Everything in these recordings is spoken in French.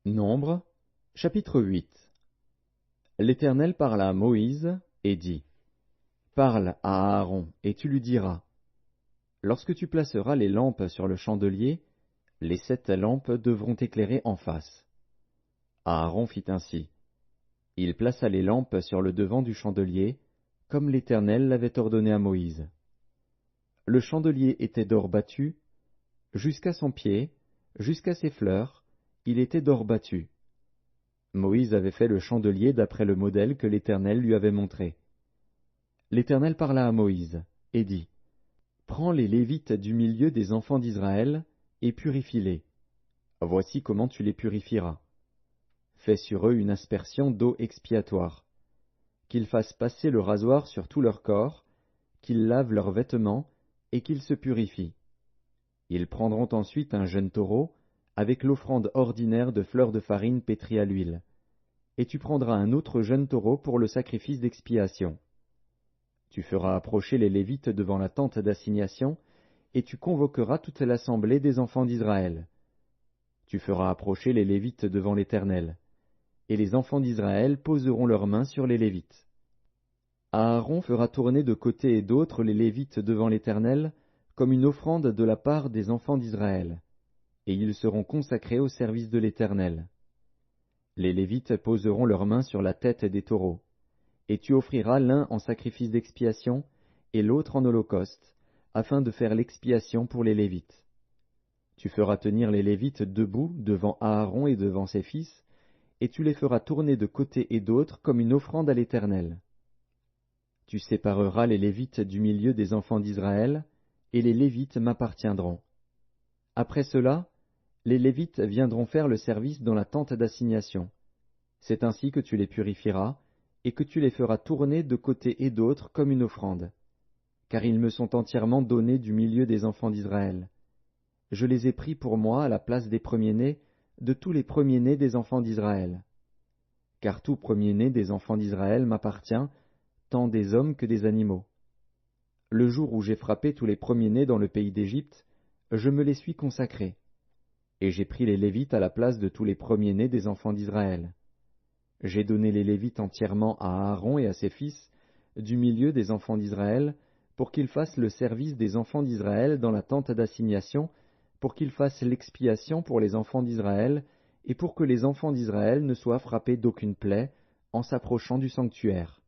Nombre, chapitre 8. L'Éternel parla à Moïse et dit, Parle à Aaron, et tu lui diras, Lorsque tu placeras les lampes sur le chandelier, les 7 lampes devront éclairer en face. Aaron fit ainsi. Il plaça les lampes sur le devant du chandelier, comme l'Éternel l'avait ordonné à Moïse. Le chandelier était d'or battu, jusqu'à son pied, jusqu'à ses fleurs, il était d'or battu. Moïse avait fait le chandelier d'après le modèle que l'Éternel lui avait montré. L'Éternel parla à Moïse, et dit, Prends les Lévites du milieu des enfants d'Israël, et purifie-les. Voici comment tu les purifieras. Fais sur eux une aspersion d'eau expiatoire. Qu'ils fassent passer le rasoir sur tout leur corps, qu'ils lavent leurs vêtements, et qu'ils se purifient. Ils prendront ensuite un jeune taureau, avec l'offrande ordinaire de fleurs de farine pétrie à l'huile. Et tu prendras un autre jeune taureau pour le sacrifice d'expiation. Tu feras approcher les Lévites devant la tente d'assignation, et tu convoqueras toute l'assemblée des enfants d'Israël. Tu feras approcher les Lévites devant l'Éternel, et les enfants d'Israël poseront leurs mains sur les Lévites. Aaron fera tourner de côté et d'autre les Lévites devant l'Éternel, comme une offrande de la part des enfants d'Israël, et ils seront consacrés au service de l'Éternel. Les Lévites poseront leurs mains sur la tête des taureaux, et tu offriras l'un en sacrifice d'expiation et l'autre en holocauste, afin de faire l'expiation pour les Lévites. Tu feras tenir les Lévites debout devant Aaron et devant ses fils, et tu les feras tourner de côté et d'autre comme une offrande à l'Éternel. Tu sépareras les Lévites du milieu des enfants d'Israël, et les Lévites m'appartiendront. Après cela, les Lévites viendront faire le service dans la tente d'assignation. C'est ainsi que tu les purifieras, et que tu les feras tourner de côté et d'autre comme une offrande. Car ils me sont entièrement donnés du milieu des enfants d'Israël. Je les ai pris pour moi à la place des premiers-nés, de tous les premiers-nés des enfants d'Israël. Car tout premier-né des enfants d'Israël m'appartient, tant des hommes que des animaux. Le jour où j'ai frappé tous les premiers-nés dans le pays d'Égypte, je me les suis consacrés. Et j'ai pris les Lévites à la place de tous les premiers-nés des enfants d'Israël. J'ai donné les Lévites entièrement à Aaron et à ses fils, du milieu des enfants d'Israël, pour qu'ils fassent le service des enfants d'Israël dans la tente d'assignation, pour qu'ils fassent l'expiation pour les enfants d'Israël, et pour que les enfants d'Israël ne soient frappés d'aucune plaie en s'approchant du sanctuaire.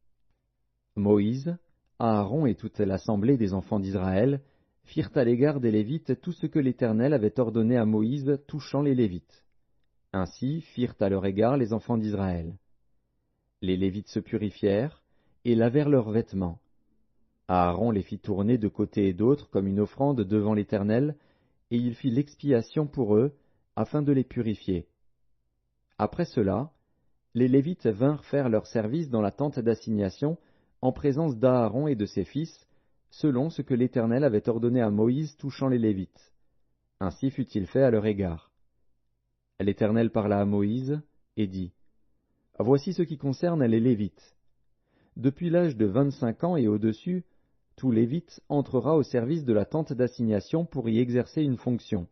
Moïse, Aaron et toute l'assemblée des enfants d'Israël firent à l'égard des Lévites tout ce que l'Éternel avait ordonné à Moïse touchant les Lévites. Ainsi firent à leur égard les enfants d'Israël. Les Lévites se purifièrent et lavèrent leurs vêtements. Aaron les fit tourner de côté et d'autre comme une offrande devant l'Éternel, et il fit l'expiation pour eux, afin de les purifier. Après cela, les Lévites vinrent faire leur service dans la tente d'assignation, en présence d'Aaron et de ses fils, selon ce que l'Éternel avait ordonné à Moïse touchant les Lévites. Ainsi fut-il fait à leur égard. L'Éternel parla à Moïse, et dit, Voici ce qui concerne les Lévites. Depuis l'âge de 25 ans et au-dessus, tout Lévite entrera au service de la tente d'assignation pour y exercer une fonction.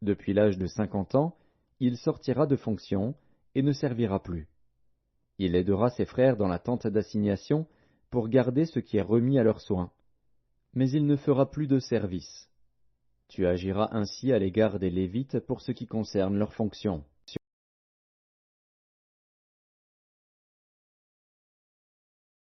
Depuis l'âge de 50 ans, il sortira de fonction et ne servira plus. Il aidera ses frères dans la tente d'assignation pour garder ce qui est remis à leurs soins. Mais il ne fera plus de service. Tu agiras ainsi à l'égard des Lévites pour ce qui concerne leur fonction.